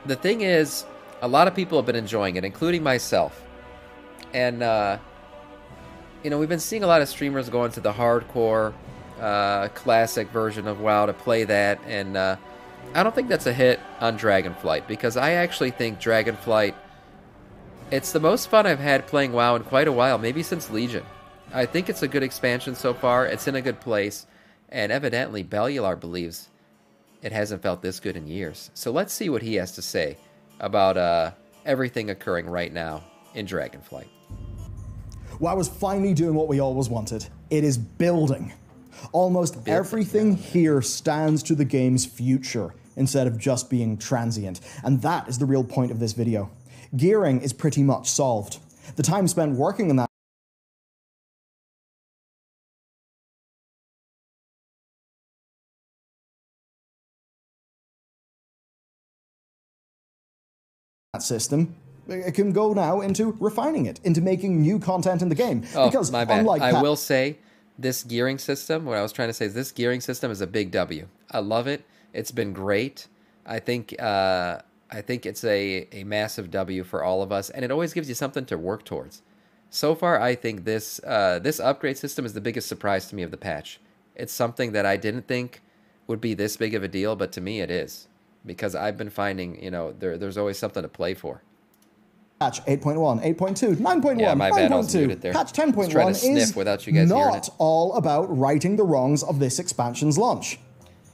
The thing is, a lot of people have been enjoying it, including myself. And, we've been seeing a lot of streamers go into the hardcore, classic version of WoW to play that. And I don't think that's a hit on Dragonflight, because I actually think Dragonflight, it's the most fun I've had playing WoW in quite a while, maybe since Legion. I think it's a good expansion so far. It's in a good place. And evidently, Bellular believes it hasn't felt this good in years. So let's see what he has to say about everything occurring right now in Dragonflight. WoW is finally doing what we always wanted. It is building. Almost everything here stands to the game's future instead of just being transient. And that is the real point of this video. Gearing is pretty much solved. The time spent working on that system, it can go now into refining it, into making new content in the game. Oh, because my bad. unlike I will say, this gearing system, what I was trying to say is this gearing system is a big W. I love it. It's been great. I think it's a massive W for all of us, and it always gives you something to work towards. So far, I think this upgrade system is the biggest surprise to me of the patch. It's something that I didn't think would be this big of a deal, but to me it is. Because I've been finding, there's always something to play for. Patch 8.1, 8.2, 9.1, yeah, my bad, I was muted 9.2, there. patch 10.1 is without you guys not all about righting the wrongs of this expansion's launch.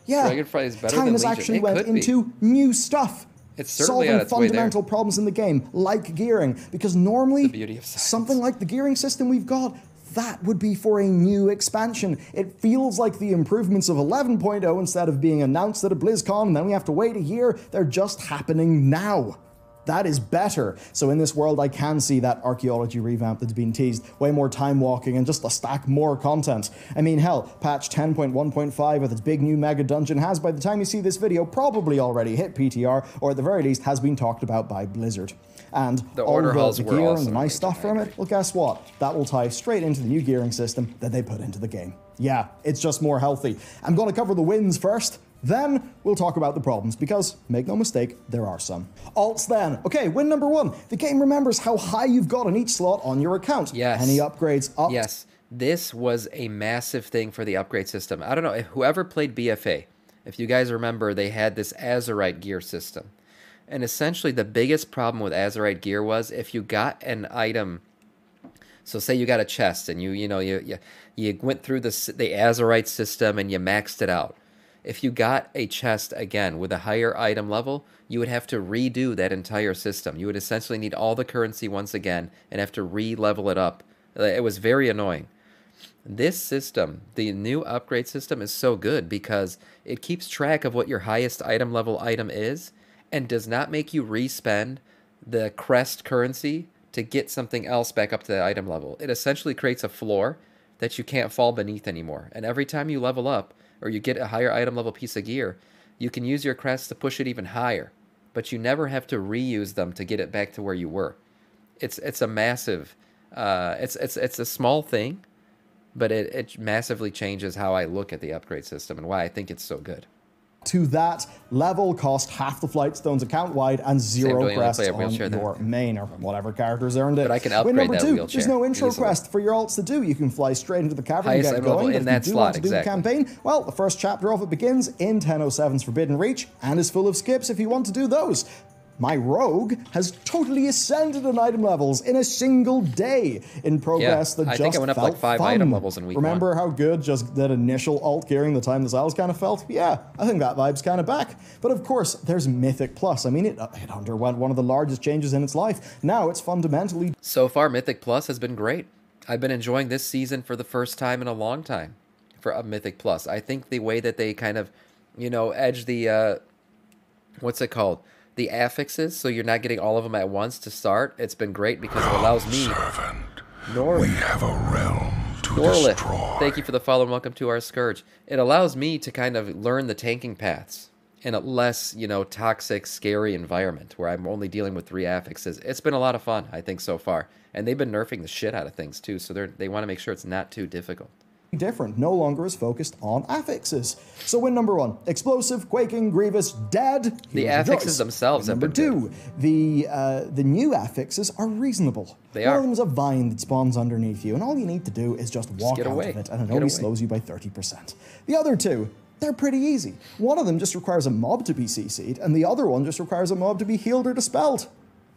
Yeah, Dragonflight is better time than has Legion. actually It went could be. into new stuff. It's certainly on solving its way there. fundamental problems in the game, like gearing. Because normally, The beauty of science. something like the gearing system we've got, that would be for a new expansion. It feels like the improvements of 11.0, instead of being announced at a BlizzCon and then we have to wait a year, they're just happening now. That is better. So in this world, I can see that archaeology revamp that's been teased, way more time walking and just a stack more content. I mean, hell, patch 10.1.5 with its big new mega dungeon has, by the time you see this video, probably already hit PTR, or at the very least has been talked about by Blizzard. And The all order of halls the were gear and the awesome, nice which stuff I from agree. it, well, guess what? That will tie straight into the new gearing system that they put into the game. Yeah, it's just more healthy. I'm going to cover the wins first, then we'll talk about the problems, because, make no mistake, there are some. Alts then. Okay, win number 1. The game remembers how high you've got on each slot on your account. Yes. Any upgrades up? Yes, this was a massive thing for the upgrade system. I don't know, whoever played BFA, if you guys remember, they had this Azerite gear system. And essentially the biggest problem with Azerite gear was if you got an item, so say you got a chest and you went through the Azerite system and you maxed it out. If you got a chest again with a higher item level, you would have to redo that entire system. You would essentially need all the currency once again and have to re-level it up. It was very annoying. This system, the new upgrade system, is so good because it keeps track of what your highest item level item is and does not make you re-spend the crest currency to get something else back up to the item level. It essentially creates a floor that you can't fall beneath anymore. And every time you level up, or you get a higher item level piece of gear, you can use your crests to push it even higher, but you never have to reuse them to get it back to where you were. It's a massive, it's a small thing, but it massively changes how I look at the upgrade system and why I think it's so good. To that level cost half the flight stones account-wide and zero doing crests play a on wheelchair your then. main or whatever characters earned it. But I can Win upgrade number that 2, wheelchair there's no intro easily. quest for your alts to do. You can fly straight into the cavern Highest and get item level going. in If that you do slot, want to do the exactly. campaign, well, the first chapter of it begins in 1007's Forbidden Reach and is full of skips if you want to do those. My rogue has totally ascended in item levels in a single day in progress Yeah, that I just think I went up felt like 5 fun. item levels in week Remember 1. how good just that initial alt gearing the time the Zals kind of felt? Yeah, I think that vibe's kind of back. But of course, there's Mythic Plus. I mean, it underwent one of the largest changes in its life. Now it's fundamentally... So far, Mythic Plus has been great. I've been enjoying this season for the first time in a long time for Mythic Plus. I think the way that they kind of, edge the, what's it called? The affixes, so you're not getting all of them at once to start. It's been great because it allows me... Servant, Nor we have a realm to Norlith, destroy. thank you for the follow and welcome to our Scourge. It allows me to kind of learn the tanking paths in a less, toxic, scary environment where I'm only dealing with 3 affixes. It's been a lot of fun, I think, so far. And they've been nerfing the shit out of things, too, so they want to make sure it's not too difficult. different, no longer is focused on affixes. So win number 1, Explosive, Quaking, Grievous, dead. The Heroes affixes rejoice. themselves have Number been 2, the new affixes are reasonable. They One are. of them is a vine that spawns underneath you, and all you need to do is just walk get out away. of it, and it Get only away. slows you by 30%. The other 2, they're pretty easy. One of them just requires a mob to be CC'd, and the other one just requires a mob to be healed or dispelled.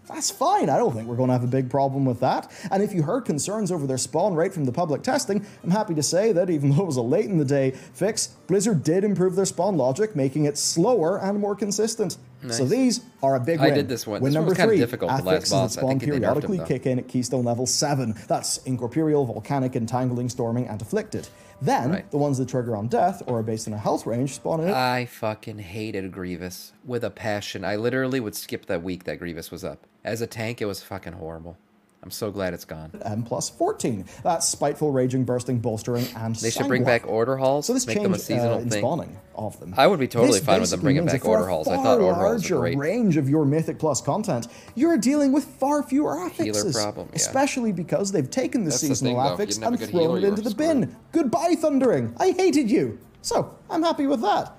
That's fine. I don't think we're going to have a big problem with that. And if you heard concerns over their spawn rate from the public testing, I'm happy to say that even though it was a late in the day fix, Blizzard did improve their spawn logic, making it slower and more consistent. Nice. So these are a big win. I did this one. Win This one number was kind of 3, difficult, the last affixes that boss. I spawn think they nerfed him, periodically though. kick in at Keystone level 7. That's Incorporeal, Volcanic, Entangling, Storming, and Afflicted. Then, Right. the ones that trigger on death or are based on a health range spawn in I fucking hated Grievous with a passion. I literally would skip that week that Grievous was up. As a tank, it was fucking horrible. I'm so glad it's gone. M plus 14. That's Spiteful, Raging, Bursting, Bolstering, and They should bring back order halls. So this make them a change seasonal in thing. spawning of them. I would be totally This fine with them basically bringing means back that for order a halls. I far thought order halls larger were great. range of your Mythic Plus content, you're dealing with far fewer affixes. problem, yeah. Especially because they've taken the That's the seasonal thing, though. If affix you never and get thrown healer, it you're into the screwed. bin. Goodbye, Thundering. I hated you. So, I'm happy with that.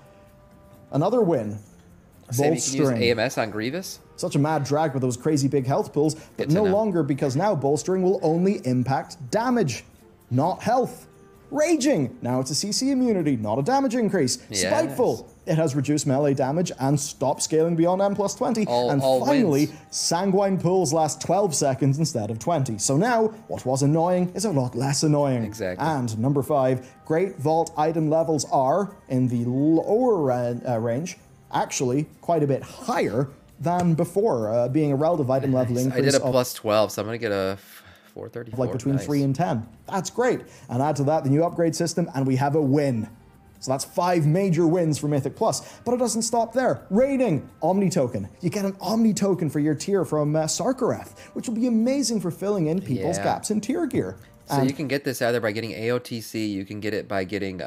Another win. Maybe you can use Bolstering. AMS on Grievous? Such a mad drag with those crazy big health pools, but Good to no know. longer, because now bolstering will only impact damage, not health. Raging, now it's a CC immunity, not a damage increase. Yes. Spiteful, it has reduced melee damage and stopped scaling beyond M plus 20. And all finally, wins. Sanguine pools last 12 seconds instead of 20. So now, what was annoying is a lot less annoying. Exactly. And number 5, Great Vault item levels are, in the lower range, actually quite a bit higher than before, being a relative item level increase I did a of plus 12, so I'm going to get a 434. like between Nice. 3 and 10. That's great. And add to that the new upgrade system, and we have a win. So that's 5 major wins for Mythic Plus. But it doesn't stop there. Raiding, Omni Token. You get an Omni Token for your tier from Sarkareth, which will be amazing for filling in people's Yeah. gaps in tier gear. So you can get this either by getting AOTC, you can get it by getting,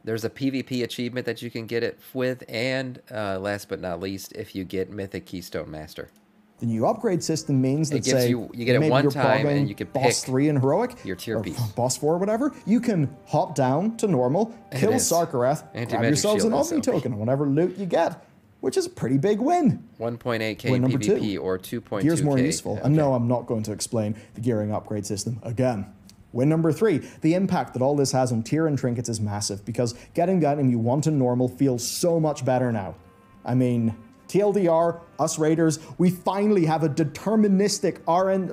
there's a PvP achievement that you can get it with, and last but not least, if you get Mythic Keystone Master. The new upgrade system means that, It gives say, you get it maybe one you're time bogging and you can boss pick 3 in Heroic, your tier or piece. boss 4 or whatever, you can hop down to normal, kill is. Sarkareth, grab Anti-magic yourselves an shield is Omni OP. Token, whatever loot you get, which is a pretty big win. 1.8k Win number PvP 2. or 2.2k. Gear's more useful. Okay. And no, I'm not going to explain the gearing upgrade system again. Win number 3. The impact that all this has on tier and trinkets is massive, because getting the item you want in normal feels so much better now. I mean, TLDR, us raiders, we finally have a deterministic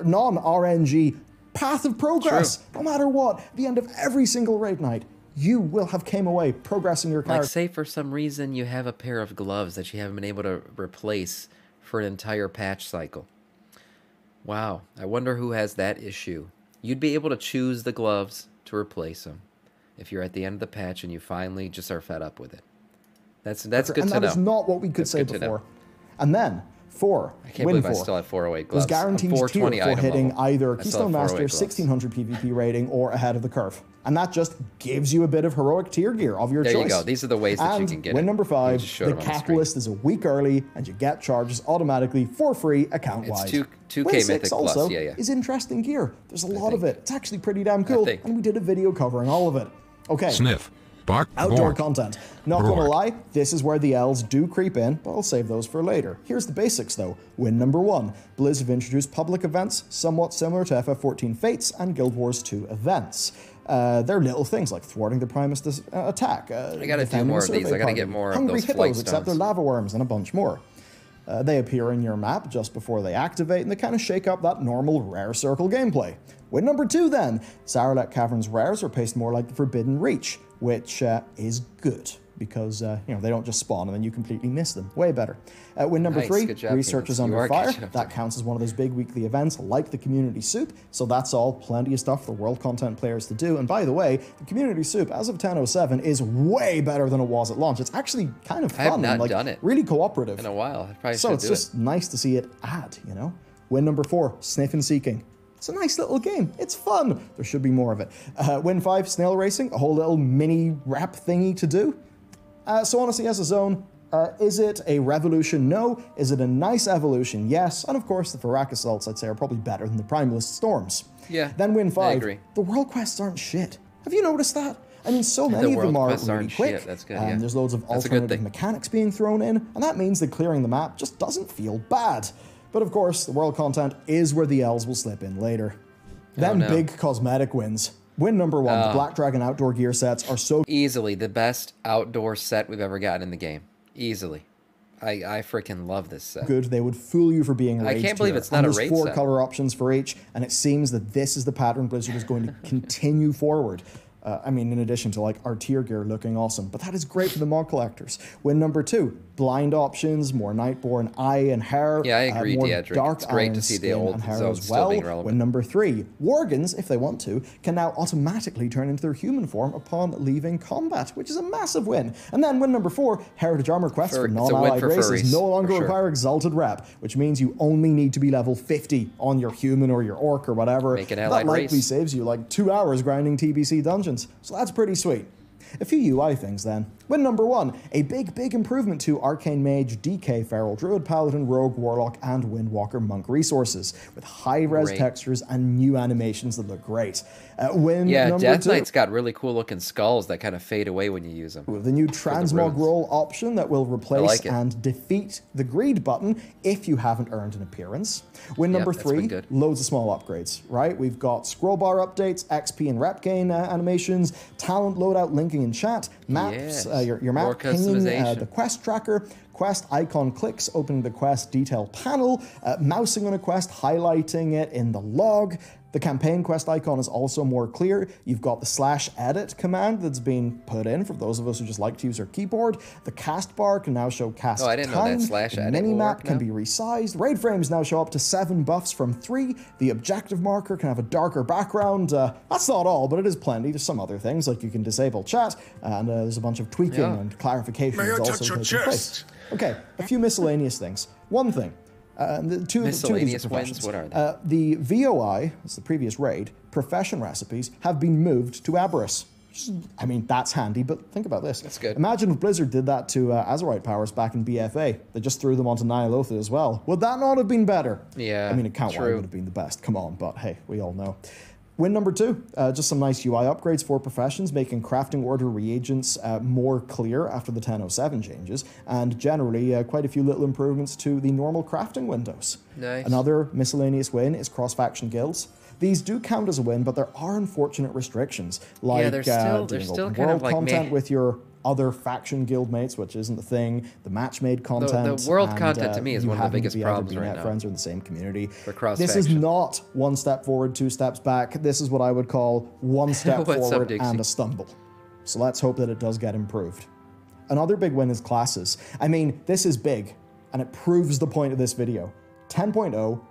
non-RNG path of progress. No matter what, at the end of every single raid night, you will have came away progressing your Like, character. say for some reason you have a pair of gloves that you haven't been able to replace for an entire patch cycle. Wow, I wonder who has that issue. You'd be able to choose the gloves to replace them if you're at the end of the patch and you finally just are fed up with it. That's good And to know. that is not what we could That's say good to know. before. And then, 4. I can't win believe I 4. still had 408 was gloves. guaranteed I'm tier 420 for item hitting level. either I still Keystone have Master 408 gloves. 1600 PvP rating or ahead of the curve. And that just gives you a bit of heroic tier gear of your There choice. you go. These are the ways that you And can get win it. number You 5, just showed the them on the screen. catalyst is a week early and you get charges automatically for free account-wise. It's 2K Win 6 Mythic Plus, also yeah. is interesting gear. There's a lot of it. It's actually pretty damn cool. think. And we did a video covering all of it. Okay. Sniff. Bark. Outdoor Bork. content. Not Roar. gonna lie, this is where the L's do creep in, but I'll save those for later. Here's the basics though. Win number 1. Blizz have introduced public events, somewhat similar to FF14 Fates and Guild Wars 2 events. They're little things like thwarting the Primus attack. I gotta do more of these. I gotta get more of Hungry those flight hippos, except they're stones. lava worms, and a bunch more. They appear in your map just before they activate, and they kind of shake up that normal rare circle gameplay. Win number 2 then. Saralet Caverns rares are paced more like the Forbidden Reach, which is good, because they don't just spawn and then you completely miss them. Way better. Win number Nice. 3, Good job, Research is Peanuts. You Under are Fire. catching up That to counts as one of those big weekly events like the Community Soup, so that's all plenty of stuff for world content players to do. And by the way, the Community Soup, as of 10.07, is way better than it was at launch. It's actually kind of I have fun not and like done it really cooperative. in a while. I probably So should it's do just nice to see it add, Win number 4, Sniff and Seeking. It's a nice little game. It's fun. There should be more of it. Win 5, Snail Racing, a whole little mini rap thingy to do. So honestly, as a zone, is it a revolution? No. Is it a nice evolution? Yes. And of course, the Varrock Assaults, I'd say, are probably better than the Primalist Storms. Yeah, Then Win 5, agree. the world quests aren't shit. Have you noticed that? I mean, so many of them are really quick, That's good, and there's loads of alternative mechanics being thrown in, and that means that clearing the map just doesn't feel bad. But of course, the world content is where the L's will slip in later. Then big cosmetic wins. Win number 1, the Black Dragon outdoor gear sets are so... Easily the best outdoor set we've ever gotten in the game. Easily. I freaking love this set. Good, they would fool you for being a raid I can't believe tier. it's not a raid set. There's 4 color options for each, and it seems that this is the pattern Blizzard is going to continue forward. I mean, in addition to like our tier gear looking awesome, but that is great for the mod collectors. Win number 2, blind options, more Nightborn eye and hair. Yeah, I agree, more Diedrich. dark It's great to see the old zones still being relevant. Win number 3, Worgens, if they want to, can now automatically turn into their human form upon leaving combat, which is a massive win. And then win number 4, Heritage Armor quests for non-allied races no longer require Exalted Rep, which means you only need to be level 50 on your human or your orc or whatever. Make an allied that likely saves you like 2 hours grinding TBC dungeons, so that's pretty sweet. A few UI things then. Win number 1, a big improvement to Arcane Mage, DK, Feral Druid, Paladin, Rogue, Warlock, and Windwalker Monk resources, with high-res textures and new animations that look great. Death Knight's got really cool looking skulls that kind of fade away when you use them. The new Transmog Roll option that will replace and defeat the Greed button if you haven't earned an appearance. Win number 3, loads of small upgrades, right? We've got scroll bar updates, XP and rep gain animations, talent loadout linking in chat, maps, your map pinging, the quest tracker, quest icon clicks opening the quest detail panel, mousing on a quest, highlighting it in the log. The campaign quest icon is also more clear. You've got the /edit command that's been put in for those of us who just like to use our keyboard. The cast bar can now show cast time. I didn't know that /edit The mini-map can be resized. Raid frames now show up to 7 buffs from 3. The objective marker can have a darker background. That's not all, but it is plenty. There's some other things, like you can disable chat, and there's a bunch of tweaking and clarifications also taking place. Okay, a few miscellaneous things. One thing. Two miscellaneous wins, what are they? The VOI, that's the previous raid, profession recipes have been moved to Aberrus. I mean, that's handy, but think about this. That's good. Imagine if Blizzard did that to Azerite powers back in BFA. They just threw them onto Nyalotha as well. Would that not have been better? Yeah, I mean, account-wide would have been the best. Come on, but hey, we all know. Win number 2, just some nice UI upgrades for professions, making crafting order reagents more clear after the 10.07 changes, and generally quite a few little improvements to the normal crafting windows. Nice. Another miscellaneous win is cross-faction guilds. These do count as a win, but there are unfortunate restrictions, like they're still kind of like content with your other faction guildmates, which isn't the thing, the match-made content. The world content to me is one of the biggest problems right now. Friends are in the same community. This is not 1 step forward, 2 steps back. This is what I would call 1 step forward and a stumble. So let's hope that it does get improved. Another big win is classes. I mean, this is big, and it proves the point of this video. 10.0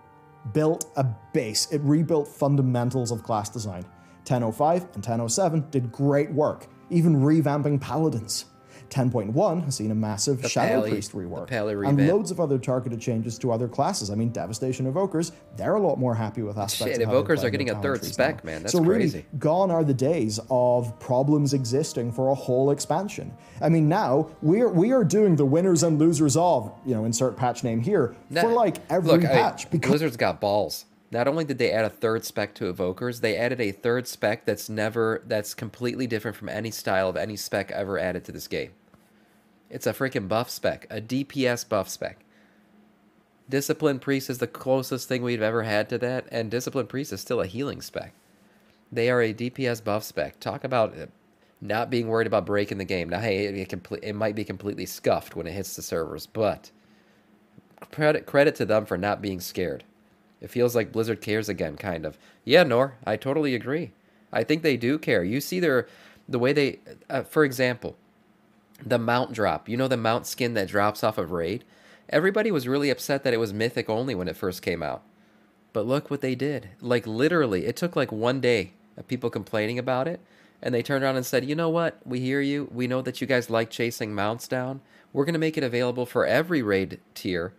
built a base. It rebuilt fundamentals of class design. 10.05 and 10.07 did great work, even revamping paladins. 10.1 has seen a massive Shadow Priest rework, and loads of other targeted changes to other classes. I mean, Devastation Evokers, they're a lot more happy with aspects of how Evokers are getting a 3rd spec, man. That's so crazy. Really, gone are the days of problems existing for a whole expansion. I mean, now we are doing the winners and losers of, insert patch name here, for like every patch. Because Blizzard's got balls. Not only did they add a 3rd spec to Evokers, they added a 3rd spec that's completely different from any style of any spec ever added to this game. It's a freaking buff spec, a DPS buff spec. Discipline Priest is the closest thing we've ever had to that, and Discipline Priest is still a healing spec. They are a DPS buff spec. Talk about not being worried about breaking the game. Now, hey, it might be completely scuffed when it hits the servers, but credit to them for not being scared. It feels like Blizzard cares again, kind of. Yeah, Nor, I totally agree. I think they do care. You see the way they, for example, the mount drop. You know the mount skin that drops off of Raid? Everybody was really upset that it was Mythic only when it first came out. But look what they did. Like, literally, it took like 1 day of people complaining about it, and they turned around and said, you know what? We hear you. We know that you guys like chasing mounts down. We're going to make it available for every Raid tier,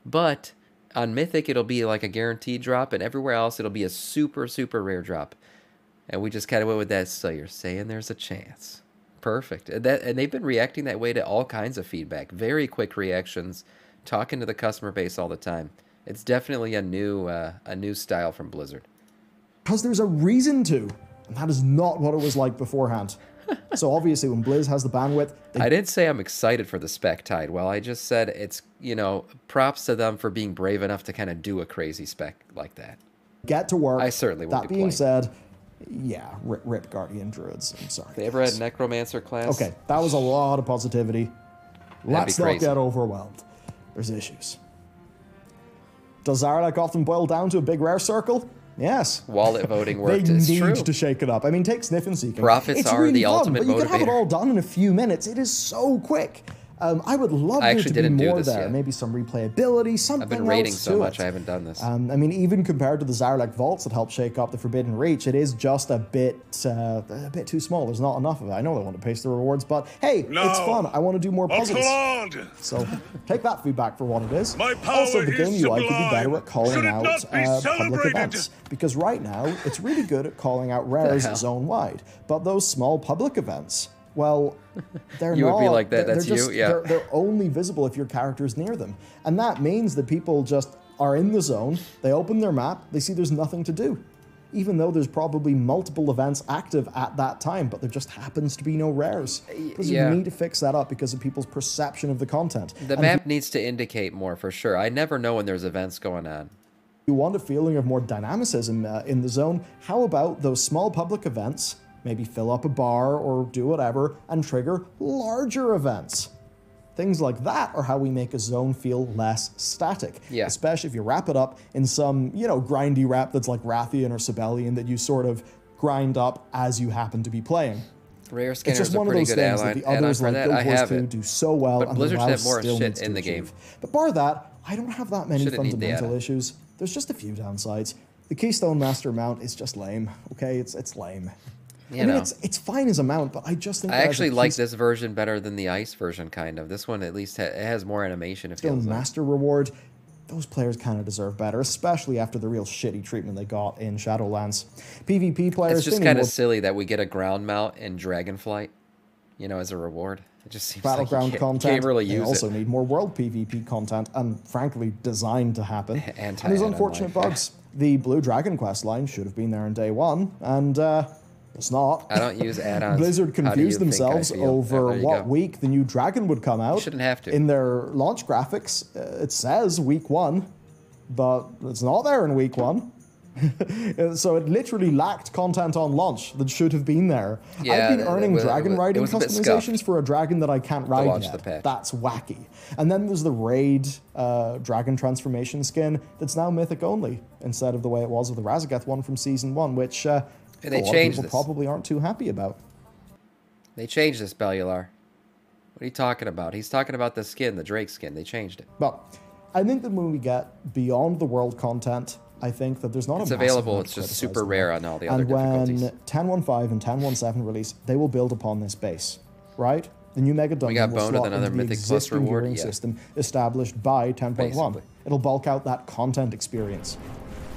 but on Mythic, it'll be like a guaranteed drop, and everywhere else, it'll be a super, super rare drop. And we just kind of went with that, so you're saying there's a chance. Perfect. And they've been reacting that way to all kinds of feedback. Very quick reactions, talking to the customer base all the time. It's definitely a new style from Blizzard. Because there's a reason to. And that is not what it was like beforehand. So obviously when Blizz has the bandwidth... I didn't say I'm excited for the spec tide. Well, I just said it's, you know, props to them for being brave enough to kind of do a crazy spec like that. Get to work. I certainly won't That be being playing. said, yeah, rip Guardian Druids. I'm sorry. They ever had Necromancer class? Okay, that was a lot of positivity. Let's not crazy. get overwhelmed. There's issues. Does Zarlek often boil down to a big rare circle? Yes. Wallet voting worked. They It's need true. to shake it up. I mean, take Sniff and Seeking. Profits it's are really the fun, ultimate but you can have it motivator. all done in a few minutes. It is so quick. I would love I there actually to be didn't do more this there. yet. Maybe some replayability, something I've been rating else so to much, it. I haven't done this. I mean, even compared to the Zarlek Vaults that helped shake up the Forbidden Reach, it is just a bit too small. There's not enough of it. I know they want to pace the rewards, but hey, it's fun. I want to do more puzzles. So take that feedback for what it is. Also, the game UI could be better at calling out public events, because right now it's really good at calling out rares zone-wide, but those small public events, well, they're You not. would be like that, they're that's you, just, yeah. They're only visible if your character's near them. And that means that people just are in the zone, they open their map, they see there's nothing to do. Even though there's probably multiple events active at that time, but there just happens to be no rares. Because you need to fix that up because of people's perception of the content. The map needs to indicate more, for sure. I never know when there's events going on. You want a feeling of more dynamicism in the zone, how about those small public events, maybe fill up a bar or do whatever, and trigger larger events? Things like that are how we make a zone feel less static. Yeah. Especially if you wrap it up in some, you know, grindy wrap that's like Rathian or Sibelian that you sort of grind up as you happen to be playing. Rare It's Scanner just is a one of pretty those good things add-on that the others for like that. Guild I Wars have 2 it. do so well, But and Blizzard the should WoW have more still shit needs to in the achieve. game. But bar that, I don't have that many Shouldn't need the fundamental add-on. issues. There's just a few downsides. The Keystone Master mount is just lame. Okay, it's lame. You know. It's fine as a mount, but I just think I that as a actually like Keystone this version better than the Ice version, kind of. This one at least it has more animation, it feels like. Master reward, those players kind of deserve better, especially after the real shitty treatment they got in Shadowlands. PvP players, It's just they need kind of more silly that we get a ground mount in Dragonflight, you know, as a reward. It just seems Battleground like you content. can't really They use also it. need more world PvP content, and frankly, designed to happen. And there's unfortunate bugs. The Blue Dragon quest line should have been there in day one, and it's not. I don't use add-ons. Blizzard How do you confused think I themselves feel? over There you what go. week the new Dragon would come out. Shouldn't have to. In their launch graphics, it says week 1, but it's not there in week 1. So it literally lacked content on launch that should have been there. Yeah, I've been earning dragon it riding was a bit customizations scuffed. for a dragon that I can't ride launch yet. the patch. That's wacky. And then there's the raid dragon transformation skin that's now mythic only instead of the way it was with the Razageth one from season 1, which a they lot of changed people this. probably aren't too happy about. They changed this, Bellular. What are you talking about? He's talking about the skin, the Drake skin. They changed it. But I think that when we get beyond the world content, I think that there's not It's a massive available. amount It's to just criticize super them. rare on all the other And when difficulties. 10.15 and 10.17 release, they will build upon this base, right? The new Mega Dungeon got will boned with slot another into the Mythic Plus existing reward, gearing yeah. system established by 10.1. Basically. It'll bulk out that content experience.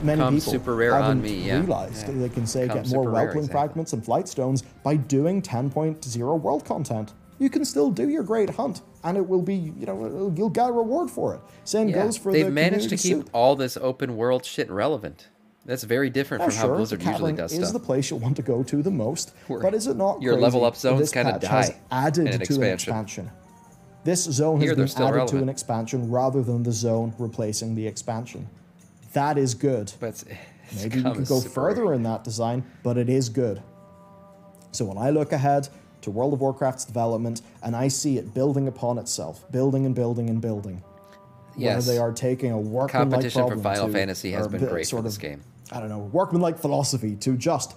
Many Come people super rare on haven't me, yeah. realized Yeah. they can say Come get more super rare, Whelpling exactly. fragments and flight stones by doing 10.0 world content. You can still do your great hunt, and it will be, you know, you'll get a reward for it. Same Yeah, goes for they've the managed to community keep soup. all this open world shit relevant. That's very different Yeah, from how sure, Blizzard the usually cavern does is stuff. the place you'll want to go to the most, Where but is it not your crazy level up that zones this kinda patch die has added in an to an expansion. expansion? This zone Here has they're been still added to relevant. an expansion rather than the zone replacing the expansion. That is good. But it's Maybe we come could go super further rare. in that design, but it is good. So when I look ahead to World of Warcraft's development and I see it building upon itself, building and building and building, Yes. where they are taking a workmanlike Competition for problem Final to- Fantasy has or been the great for sort this of, game. I don't know, workmanlike philosophy to just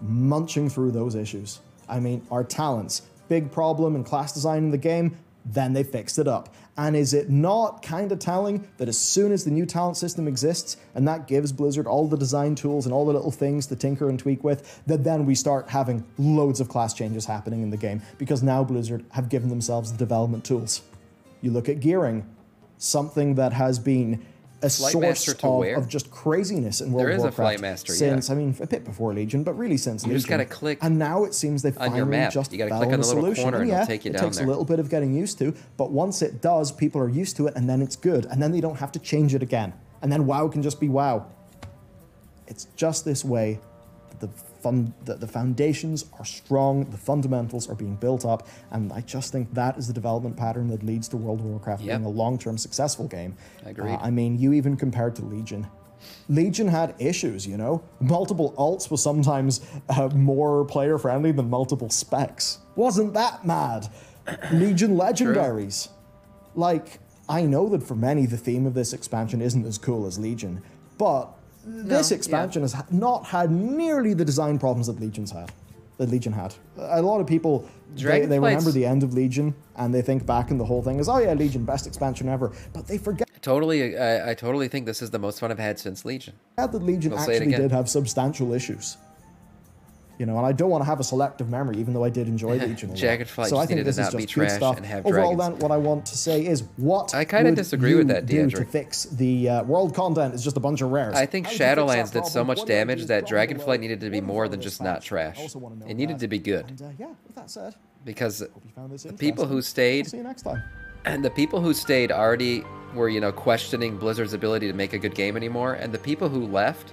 munching through those issues. I mean, our talents, big problem in class design in the game, then they fixed it up. And is it not kind of telling that as soon as the new talent system exists, and that gives Blizzard all the design tools and all the little things to tinker and tweak with, that then we start having loads of class changes happening in the game, because now Blizzard have given themselves the development tools. You look at gearing, something that has been a Flight source Master to wear? of just craziness in World There of is a Warcraft Flight Master, since, yeah. I mean, a bit before Legion, but really since Legion. just gotta click and now it seems they've on finally your map. just You gotta found click on a the little solution. corner and yeah, it'll take you it down takes there. a little bit of getting used to, but once it does, people are used to it, and then it's good, and then they don't have to change it again, and then WoW can just be WoW. It's just this way the foundations are strong, the fundamentals are being built up, and I just think that is the development pattern that leads to World of Warcraft being a long-term successful game. Agreed. I mean, you even compared to Legion. Legion had issues, you know? Multiple alts was sometimes more player-friendly than multiple specs. Wasn't that mad? Legion legendaries. Like, I know that for many the theme of this expansion isn't as cool as Legion, but this expansion has not had nearly the design problems that Legion had. A lot of people, they remember the end of Legion, and they think back and the whole thing is, oh yeah, Legion, best expansion ever. But they forget. I totally think this is the most fun I've had since Legion. That Legion actually did have substantial issues. You know, and I don't want to have a selective memory, even though I did enjoy Legion a lot. Dragonflight so I think this is just good stuff. Overall, then, what I want to say is, what I kind of disagree with that, do to fix the world content is just a bunch of rares. I think Shadowlands did so much damage that Dragonflight needed to be more than just not trash. It needed to be good. And, yeah, with that said, because the people who stayed, see you next time. And the people who stayed already were, you know, questioning Blizzard's ability to make a good game anymore, and the people who left,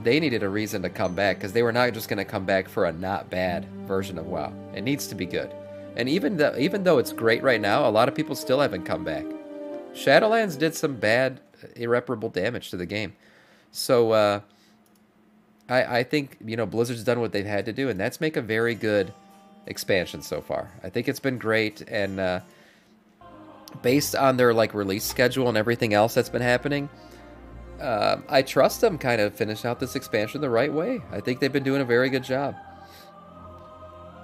they needed a reason to come back, because they were not just going to come back for a not bad version of WoW. It needs to be good. And even though it's great right now, a lot of people still haven't come back. Shadowlands did some bad, irreparable damage to the game. So I think, you know, Blizzard's done what they've had to do, and that's make a very good expansion so far. I think it's been great, and based on their like release schedule and everything else that's been happening, I trust them kind of finish out this expansion the right way. I think they've been doing a very good job.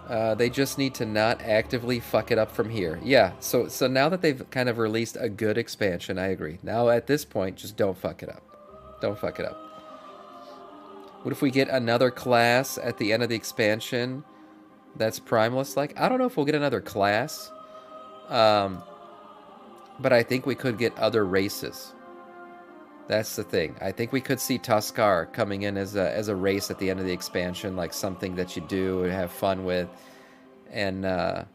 They just need to not actively fuck it up from here. Yeah, so now that they've kind of released a good expansion, I agree. Now at this point, just don't fuck it up. Don't fuck it up. What if we get another class at the end of the expansion that's primeless? Like, I don't know if we'll get another class. But I think we could get other races. That's the thing. I think we could see Tuskar coming in as a race at the end of the expansion, like something that you do and have fun with. And I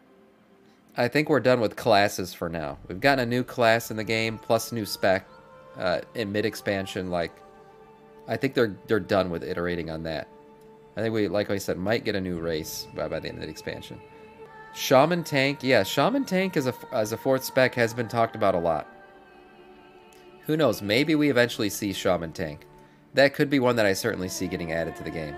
think we're done with classes for now. We've gotten a new class in the game, plus new spec in mid-expansion. Like, I think they're done with iterating on that. I think we, like I said, might get a new race by the end of the expansion. Shaman Tank, yeah, Shaman Tank as a fourth spec has been talked about a lot. Who knows, maybe we eventually see Shaman Tank. That could be one that I certainly see getting added to the game.